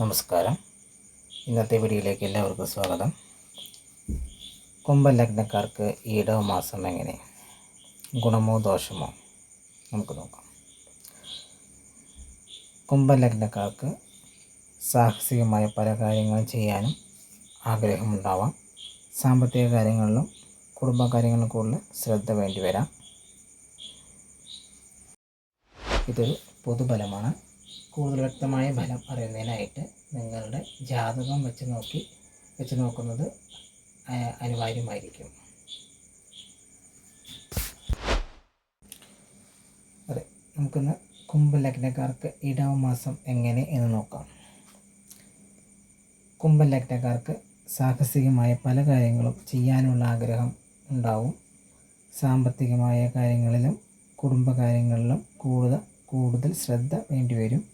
നമസ്കാരം. ഇന്നത്തെ വീഡിയോയിലേക്ക് എല്ലാവർക്കും സ്വാഗതം. കുംഭം ലഗ്നക്കാർക്ക് ഈ ഇടവമാസം എങ്ങനെ, ഗുണമോ ദോഷമോ നമുക്ക് നോക്കാം. കുംഭം ലഗ്നക്കാർക്ക് സാഹസികമായ പല കാര്യങ്ങളും ചെയ്യാനും ആഗ്രഹമുണ്ടാവാം. സാമ്പത്തിക കാര്യങ്ങളിലും കുടുംബകാര്യങ്ങളിലും കൂടുതൽ ശ്രദ്ധ വേണ്ടി വരാം. ഇതൊരു പൊതുഫലമാണ്. കൂടുതൽ വ്യക്തമായ ഫലം അറിയുന്നതിനായിട്ട് നിങ്ങളുടെ ജാതകം വെച്ച് നോക്കുന്നത് അനിവാര്യമായിരിക്കും. അതെ, നമുക്കിന്ന് കുംഭം ലഗ്നക്കാർക്ക് ഇടവമാസം എങ്ങനെ എന്ന് നോക്കാം. കുംഭം ലഗ്നക്കാർക്ക് സാഹസികമായ പല കാര്യങ്ങളും ചെയ്യാനുള്ള ആഗ്രഹം ഉണ്ടാവും. സാമ്പത്തികമായ കാര്യങ്ങളിലും കുടുംബകാര്യങ്ങളിലും കൂടുതൽ ശ്രദ്ധ വേണ്ടിവരും.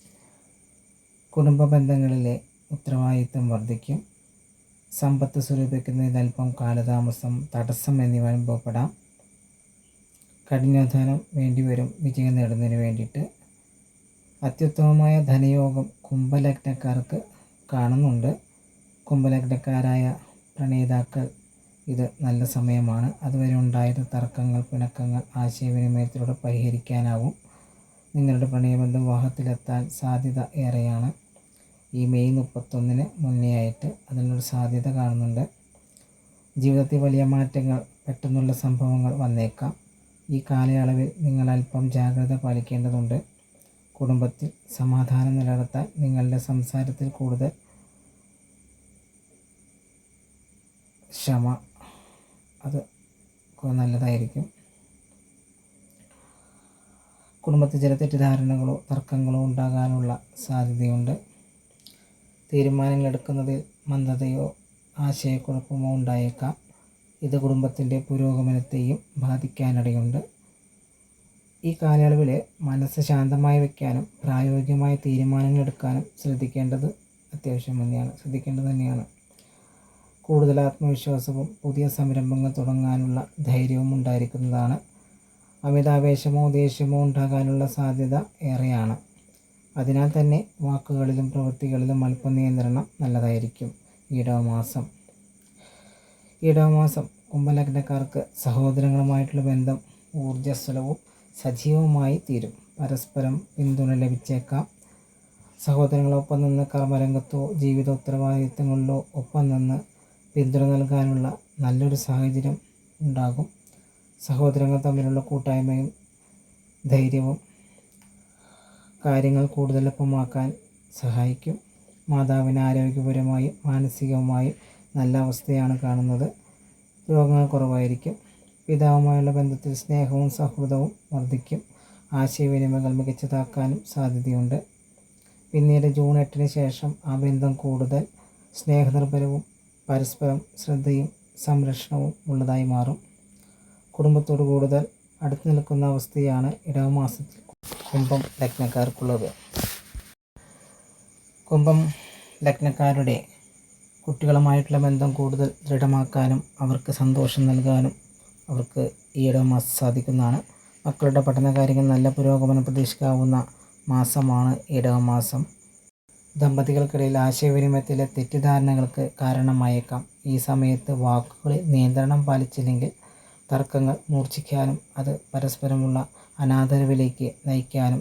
കുടുംബ ബന്ധങ്ങളിലെ ഉത്തരവാദിത്വം വർദ്ധിക്കും. സമ്പത്ത് സ്വരൂപിക്കുന്നതിൽ അല്പം കാലതാമസം, തടസ്സം എന്നിവ അനുഭവപ്പെടാം. കഠിനാധ്വാനം വേണ്ടിവരും വിജയം നേടുന്നതിന് വേണ്ടിയിട്ട്. അത്യുത്തമമായ ധനയോഗം കുംഭലഗ്നക്കാർക്ക് കാണുന്നുണ്ട്. കുംഭലഗ്നക്കാരായ പ്രണയിതാക്കൾ ഇത് നല്ല സമയമാണ്. അതുവരെ ഉണ്ടായിരുന്ന തർക്കങ്ങൾ, പിണക്കങ്ങൾ ആശയവിനിമയത്തിലൂടെ പരിഹരിക്കാനാവും. നിങ്ങളുടെ പ്രണയബന്ധം വിവാഹത്തിലെത്താൻ സാധ്യത ഏറെയാണ്. ഈ മെയ് 31 മുന്നേ ആയിട്ട് അതിനൊരു സാധ്യത കാണുന്നുണ്ട്. ജീവിതത്തിൽ വലിയ മാറ്റങ്ങൾ, പെട്ടെന്നുള്ള സംഭവങ്ങൾ വന്നേക്കാം. ഈ കാലയളവിൽ നിങ്ങൾ അല്പം ജാഗ്രത പാലിക്കേണ്ടതുണ്ട്. കുടുംബത്തിൽ സമാധാനം നിലനിർത്താൻ നിങ്ങളുടെ സംസാരത്തിൽ കൂടുതൽ ക്ഷമ അത് നല്ലതായിരിക്കും. കുടുംബത്തിൽ ചില തെറ്റിദ്ധാരണകളോ തർക്കങ്ങളോ ഉണ്ടാകാനുള്ള സാധ്യതയുണ്ട്. തീരുമാനങ്ങൾ എടുക്കുന്നതിൽ മന്ദതയോ ആശയക്കുഴപ്പമോ ഉണ്ടായേക്കാം. ഇത് കുടുംബത്തിൻ്റെ പുരോഗമനത്തെയും ബാധിക്കാനിടയുണ്ട്. ഈ കാലയളവിൽ മനസ്സ് ശാന്തമായി വയ്ക്കാനും പ്രായോഗികമായ തീരുമാനങ്ങൾ എടുക്കാനും ശ്രദ്ധിക്കേണ്ടത് തന്നെയാണ്. കൂടുതൽ ആത്മവിശ്വാസവും പുതിയ സംരംഭങ്ങൾ തുടങ്ങാനുള്ള ധൈര്യവും ഉണ്ടായിരിക്കുന്നതാണ്. അമിതാവേശമോ ദേഷ്യമോ ഉണ്ടാകാനുള്ള സാധ്യത ഏറെയാണ്. അതിനാൽ തന്നെ വാക്കുകളിലും പ്രവൃത്തികളിലും അല്പം നിയന്ത്രണം നല്ലതായിരിക്കും. ഇടവമാസം കുംഭലഗ്നക്കാർക്ക് സഹോദരങ്ങളുമായിട്ടുള്ള ബന്ധം ഊർജ്ജസ്വലവും സജീവമായി തീരും. പരസ്പരം പിന്തുണ ലഭിച്ചേക്കാം. സഹോദരങ്ങളൊപ്പം നിന്ന് കർമ്മരംഗത്തോ ജീവിത ഉത്തരവാദിത്തങ്ങളിലോ ഒപ്പം നിന്ന് പിന്തുണ നൽകാനുള്ള നല്ലൊരു സാഹചര്യം ഉണ്ടാകും. സഹോദരങ്ങൾ തമ്മിലുള്ള കൂട്ടായ്മയും ധൈര്യവും കാര്യങ്ങൾ കൂടുതൽ എളുപ്പമാക്കാൻ സഹായിക്കും. മാതാവിന് ആരോഗ്യപരമായും മാനസികവുമായും നല്ല അവസ്ഥയാണ് കാണുന്നത്. രോഗങ്ങൾ കുറവായിരിക്കും. പിതാവുമായുള്ള ബന്ധത്തിൽ സ്നേഹവും സൗഹൃദവും വർദ്ധിക്കും. ആശയവിനിമയങ്ങൾ മികച്ചതാക്കാനും സാധ്യതയുണ്ട്. പിന്നീട് ജൂൺ 8 ശേഷം ആ ബന്ധം കൂടുതൽ സ്നേഹനിർഭരവും പരസ്പരം ശ്രദ്ധയും സംരക്ഷണവും ഉള്ളതായി മാറും. കുടുംബത്തോട് കൂടുതൽ അടുത്ത് നിൽക്കുന്ന അവസ്ഥയാണ് ഇടവമാസത്തിൽ കുംഭം ലഗ്നക്കാർക്കുള്ളത്. കുംഭം ലഗ്നക്കാരുടെ കുട്ടികളുമായിട്ടുള്ള ബന്ധം കൂടുതൽ ദൃഢമാക്കാനും അവർക്ക് സന്തോഷം നൽകാനും അവർക്ക് ഈ ഇടവമാസം സാധിക്കുന്നതാണ്. മക്കളുടെ പഠനകാര്യങ്ങൾ നല്ല പുരോഗമനം പ്രതീക്ഷിക്കാവുന്ന മാസമാണ് ഇടവമാസം. ദമ്പതികൾക്കിടയിൽ ആശയവിനിമയത്തിലെ തെറ്റിദ്ധാരണകൾക്ക് കാരണമായേക്കാം. ഈ സമയത്ത് വാക്കുകളിൽ നിയന്ത്രണം പാലിച്ചില്ലെങ്കിൽ തർക്കങ്ങൾ മൂർച്ഛിക്കാനും അത് പരസ്പരമുള്ള അനാദരവിലേക്ക് നയിക്കാനും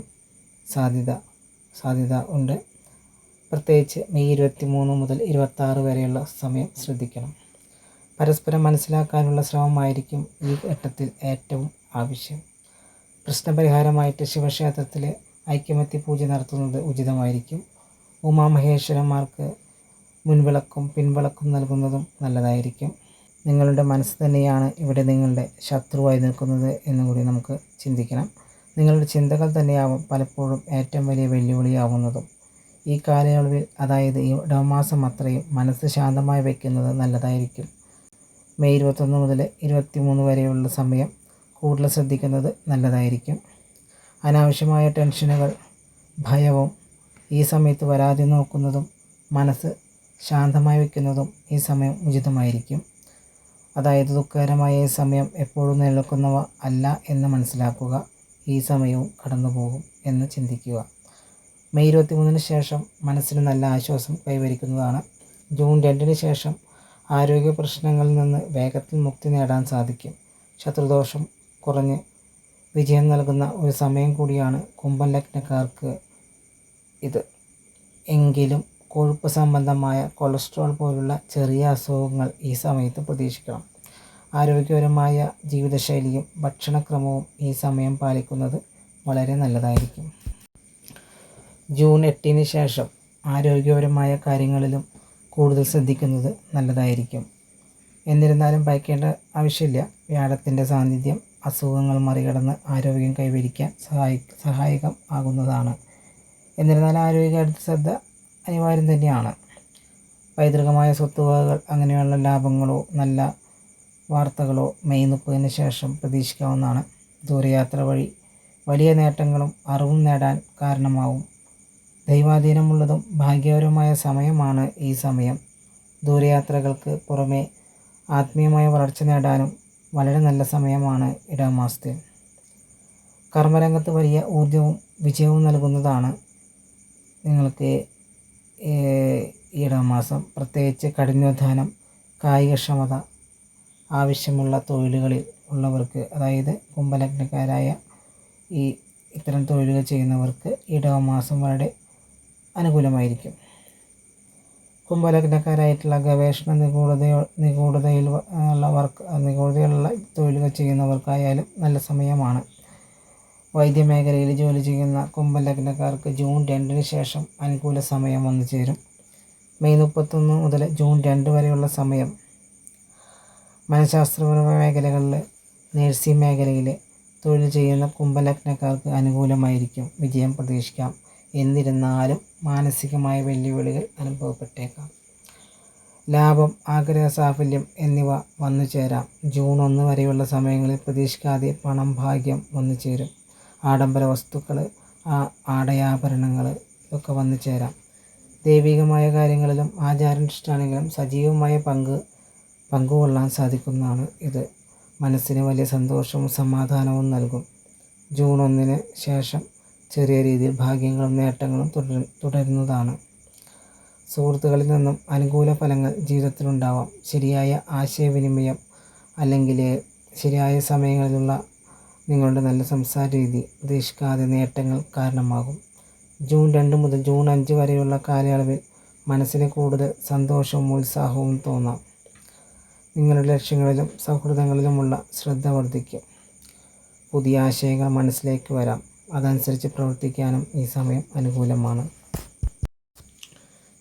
സാധ്യത ഉണ്ട്. പ്രത്യേകിച്ച് മെയ് 23 മുതൽ 26 വരെയുള്ള സമയം ശ്രദ്ധിക്കണം. പരസ്പരം മനസ്സിലാക്കാനുള്ള ശ്രമമായിരിക്കും ഈ ഘട്ടത്തിൽ ഏറ്റവും ആവശ്യം. പ്രശ്നപരിഹാരമായിട്ട് ശിവക്ഷേത്രത്തിൽ ഐക്യമത്യ പൂജ നടത്തുന്നത് ഉചിതമായിരിക്കും. ഉമാമഹേശ്വരന്മാർക്ക് മുൻവിളക്കും പിൻവിളക്കും നൽകുന്നതും നല്ലതായിരിക്കും. നിങ്ങളുടെ മനസ്സ് തന്നെയാണ് ഇവിടെ നിങ്ങളുടെ ശത്രുവായി നിൽക്കുന്നത് എന്നുകൂടി നമുക്ക് ചിന്തിക്കണം. നിങ്ങളുടെ ചിന്തകൾ തന്നെയാവും പലപ്പോഴും ഏറ്റവും വലിയ വെല്ലുവിളിയാവുന്നതും. ഈ കാലയളവിൽ, അതായത് ഈ ഇടവമാസം അത്രയും മനസ്സ് ശാന്തമായി വയ്ക്കുന്നത് നല്ലതായിരിക്കും. മെയ് 21 മുതൽ 23 വരെയുള്ള സമയം കൂടുതൽ ശ്രദ്ധിക്കുന്നത് നല്ലതായിരിക്കും. അനാവശ്യമായ ടെൻഷനുകൾ, ഭയവും ഈ സമയത്ത് വരാതെ നോക്കുന്നതും മനസ്സ് ശാന്തമായി വയ്ക്കുന്നതും ഈ സമയം ഉചിതമായിരിക്കും. അതായത് ദുഃഖകരമായ ഈ സമയം എപ്പോഴും നിലനിൽക്കുന്നവ അല്ല എന്ന് മനസ്സിലാക്കുക. ഈ സമയവും കടന്നു പോകും എന്ന് ചിന്തിക്കുക. മെയ് 23 ശേഷം മനസ്സിന് നല്ല ആശ്വാസം കൈവരിക്കുന്നതാണ്. ജൂൺ 2 ശേഷം ആരോഗ്യ പ്രശ്നങ്ങളിൽ നിന്ന് വേഗത്തിൽ മുക്തി നേടാൻ സാധിക്കും. ശത്രുദോഷം കുറഞ്ഞ് വിജയം നൽകുന്ന ഒരു സമയം കൂടിയാണ് കുംഭം ലഗ്നക്കാർക്ക് ഇത്. എങ്കിലും കൊഴുപ്പ് സംബന്ധമായ കൊളസ്ട്രോൾ പോലുള്ള ചെറിയ അസുഖങ്ങൾ ഈ സമയത്ത് പ്രതീക്ഷിക്കണം. ആരോഗ്യപരമായ ജീവിതശൈലിയും ഭക്ഷണക്രമവും ഈ സമയം പാലിക്കുന്നത് വളരെ നല്ലതായിരിക്കും. ജൂൺ 8 ശേഷം ആരോഗ്യപരമായ കാര്യങ്ങളിലും കൂടുതൽ ശ്രദ്ധിക്കുന്നത് നല്ലതായിരിക്കും. എന്നിരുന്നാലും ഭയക്കേണ്ട ആവശ്യമില്ല. വ്യാഴത്തിൻ്റെ സാന്നിധ്യം അസുഖങ്ങൾ മറികടന്ന് ആരോഗ്യം കൈവരിക്കാൻ സഹായകം ആകുന്നതാണ്. എന്നിരുന്നാലും ആരോഗ്യകാര്യത്തിൽ ശ്രദ്ധ അനിവാര്യം തന്നെയാണ്. പൈതൃകമായ സ്വത്തുവകകൾ അങ്ങനെയുള്ള ലാഭങ്ങളോ നല്ല വാർത്തകളോ മെയ് 30 ശേഷം പ്രതീക്ഷിക്കാവുന്നതാണ്. ദൂരയാത്ര വഴി വലിയ നേട്ടങ്ങളും അറിവും നേടാൻ കാരണമാവും. ദൈവാധീനമുള്ളതും ഭാഗ്യകരമായ സമയമാണ് ഈ സമയം. ദൂരയാത്രകൾക്ക് പുറമെ ആത്മീയമായ വളർച്ച നേടാനും വളരെ നല്ല സമയമാണ് ഇടവമാസത്തിൽ. കർമ്മരംഗത്ത് വലിയ ഊർജവും വിജയവും നൽകുന്നതാണ് നിങ്ങൾക്ക് ഈ ഇടവമാസം. പ്രത്യേകിച്ച് കഠിനാധ്വാനം, കായികക്ഷമത ആവശ്യമുള്ള തൊഴിലുകളിൽ ഉള്ളവർക്ക്, അതായത് കുംഭലഗ്നക്കാരായ ഇത്തരം തൊഴിലുകൾ ചെയ്യുന്നവർക്ക് ഇടവമാസം വളരെ അനുകൂലമായിരിക്കും. കുംഭലഗ്നക്കാരായിട്ടുള്ള ഗവേഷണ നിഗൂഢതയിലുള്ള തൊഴിലുകൾ ചെയ്യുന്നവർക്കായാലും നല്ല സമയമാണ്. വൈദ്യമേഖലയിൽ ജോലി ചെയ്യുന്ന കുംഭലഗ്നക്കാർക്ക് ജൂൺ 2 ശേഷം അനുകൂല സമയം വന്നു ചേരും. മെയ് 31 മുതൽ ജൂൺ 2 വരെയുള്ള സമയം മനഃശാസ്ത്രപരമായ മേഖലകളിൽ, നഴ്സിംഗ് മേഖലയിൽ തൊഴിൽ ചെയ്യുന്ന കുംഭലഗ്നക്കാർക്ക് അനുകൂലമായിരിക്കും. വിജയം പ്രതീക്ഷിക്കാം. എന്നിരുന്നാലും മാനസികമായ വെല്ലുവിളികൾ അനുഭവപ്പെട്ടേക്കാം. ലാഭം, ആഗ്രഹ സാഫല്യം എന്നിവ വന്നു ചേരാം. ജൂൺ 1 വരെയുള്ള സമയങ്ങളിൽ പ്രതീക്ഷിക്കാതെ പണം, ഭാഗ്യം വന്നു ചേരും. ആഡംബര വസ്തുക്കൾ, ആടയാഭരണങ്ങൾ ഇതൊക്കെ വന്നു ചേരാം. ദൈവികമായ കാര്യങ്ങളിലും ആചാരാനുഷ്ഠാനങ്ങളിലും സജീവമായ പങ്കുകൊള്ളാൻ സാധിക്കുന്നതാണ് ഇത്. മനസ്സിന് വലിയ സന്തോഷവും സമാധാനവും നൽകും. ജൂൺ 1 ശേഷം ചെറിയ രീതിയിൽ ഭാഗ്യങ്ങളും നേട്ടങ്ങളും തുടരുന്നതാണ്. സുഹൃത്തുക്കളിൽ നിന്നും അനുകൂല ഫലങ്ങൾ ജീവിതത്തിലുണ്ടാവാം. ശരിയായ ആശയവിനിമയം അല്ലെങ്കിൽ ശരിയായ സമയങ്ങളിലുള്ള നിങ്ങളുടെ നല്ല സംസാര രീതി പ്രതീക്ഷിക്കാതെ നേട്ടങ്ങൾ കാരണമാകും. ജൂൺ 2 മുതൽ ജൂൺ 5 വരെയുള്ള കാലയളവിൽ മനസ്സിന് കൂടുതൽ സന്തോഷവും ഉത്സാഹവും തോന്നാം. നിങ്ങളുടെ ലക്ഷ്യങ്ങളിലും സൗഹൃദങ്ങളിലുമുള്ള ശ്രദ്ധ വർദ്ധിക്കും. പുതിയ ആശയങ്ങൾ മനസ്സിലേക്ക് വരാം. അതനുസരിച്ച് പ്രവർത്തിക്കാനും ഈ സമയം അനുകൂലമാണ്.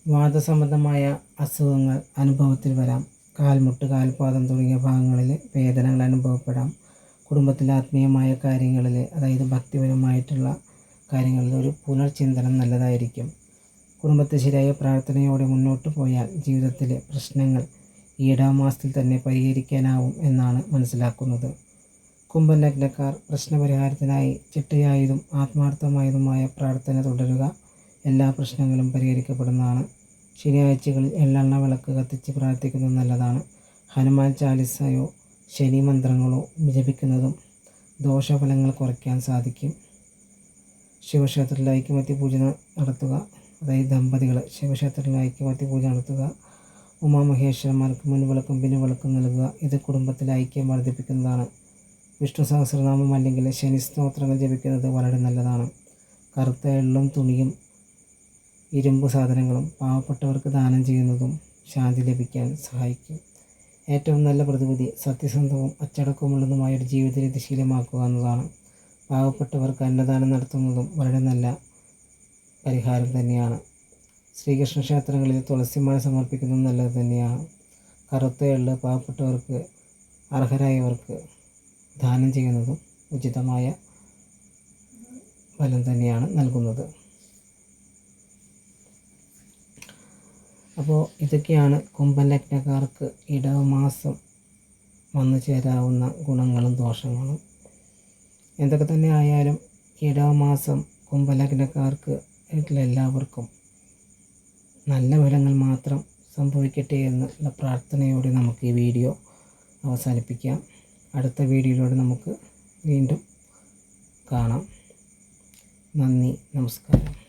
വാതസംബന്ധമായ അസുഖങ്ങൾ അനുഭവത്തിൽ വരാം. കാൽമുട്ട്, കാൽപാദം തുടങ്ങിയ ഭാഗങ്ങളിൽ വേദനകൾ അനുഭവപ്പെടാം. കുടുംബത്തിൽ ആത്മീയമായ കാര്യങ്ങളിൽ, അതായത് ഭക്തിപരമായിട്ടുള്ള കാര്യങ്ങളിൽ ഒരു പുനർചിന്തനം നല്ലതായിരിക്കും. കുടുംബത്തിൽ ശരിയായ പ്രാർത്ഥനയോടെ മുന്നോട്ട് പോയാൽ ജീവിതത്തിലെ പ്രശ്നങ്ങൾ ഈ ഇടവമാസത്തിൽ തന്നെ പരിഹരിക്കാനാവും എന്നാണ് മനസ്സിലാക്കുന്നത്. കുംഭം ലഗ്നക്കാർ പ്രശ്നപരിഹാരത്തിനായി ചിട്ടയായതും ആത്മാർത്ഥമായതുമായ പ്രാർത്ഥന തുടരുക. എല്ലാ പ്രശ്നങ്ങളും പരിഹരിക്കപ്പെടുന്നതാണ്. ശനിയാഴ്ചകളിൽ എള്ളെണ്ണ വിളക്ക് കത്തിച്ച് പ്രാർത്ഥിക്കുന്നത് നല്ലതാണ്. ഹനുമാൻ ചാലിസയോ ശനി മന്ത്രങ്ങളോ ജപിക്കുന്നതും ദോഷഫലങ്ങൾ കുറയ്ക്കാൻ സാധിക്കും. ശിവക്ഷേത്രത്തിൽ ഐക്യമത്യ പൂജ നടത്തുക. അതായത് ദമ്പതികൾ ശിവക്ഷേത്രത്തിൽ ഐക്യമത്യ പൂജ നടത്തുക. ഉമാമഹേശ്വരന്മാർക്ക് മുൻവിളക്കും പിൻവിളക്കും നൽകുക. ഇത് കുടുംബത്തിലെ ഐക്യം വർദ്ധിപ്പിക്കുന്നതാണ്. വിഷ്ണു സഹസ്രനാമം അല്ലെങ്കിൽ ശനി സ്തോത്രങ്ങൾ ജപിക്കുന്നത് വളരെ നല്ലതാണ്. കറുത്ത എള്ളും തുണിയും ഇരുമ്പ് സാധനങ്ങളും പാവപ്പെട്ടവർക്ക് ദാനം ചെയ്യുന്നതും ശാന്തി ലഭിക്കാൻ സഹായിക്കും. ഏറ്റവും നല്ല പ്രതിവിധി സത്യസന്ധവും അച്ചടക്കമുള്ളതുമായ ഒരു ജീവിത രീതി ശീലമാക്കുക എന്നതാണ്. പാവപ്പെട്ടവർക്ക് അന്നദാനം നടത്തുന്നതും വളരെ നല്ല പരിഹാരം തന്നെയാണ്. ശ്രീകൃഷ്ണ ക്ഷേത്രങ്ങളിൽ തുളസിമാല സമർപ്പിക്കുന്നതും നല്ലത് തന്നെയാണ്. കറുത്ത എള്ള് പാവപ്പെട്ടവർക്ക്, അർഹരായവർക്ക് ദാനം ചെയ്യുന്നതും ഉചിതമായ ഫലം തന്നെയാണ് നൽകുന്നത്. അപ്പോൾ ഇതൊക്കെയാണ് കുംഭം ലഗ്നക്കാർക്ക് ഇടവമാസം വന്നു ചേരാവുന്ന ഗുണങ്ങളും ദോഷങ്ങളും. എന്തൊക്കെ തന്നെ ആയാലും ഇടവമാസം കുംഭലഗ്നക്കാർക്ക് എല്ലാവർക്കും നല്ല ഫലങ്ങൾ മാത്രം സംഭവിക്കട്ടെ എന്നുള്ള പ്രാർത്ഥനയോടെ നമുക്ക് ഈ വീഡിയോ അവസാനിപ്പിക്കാം. അടുത്ത വീഡിയോയിലൂടെ നമുക്ക് വീണ്ടും കാണാം. നന്ദി, നമസ്കാരം.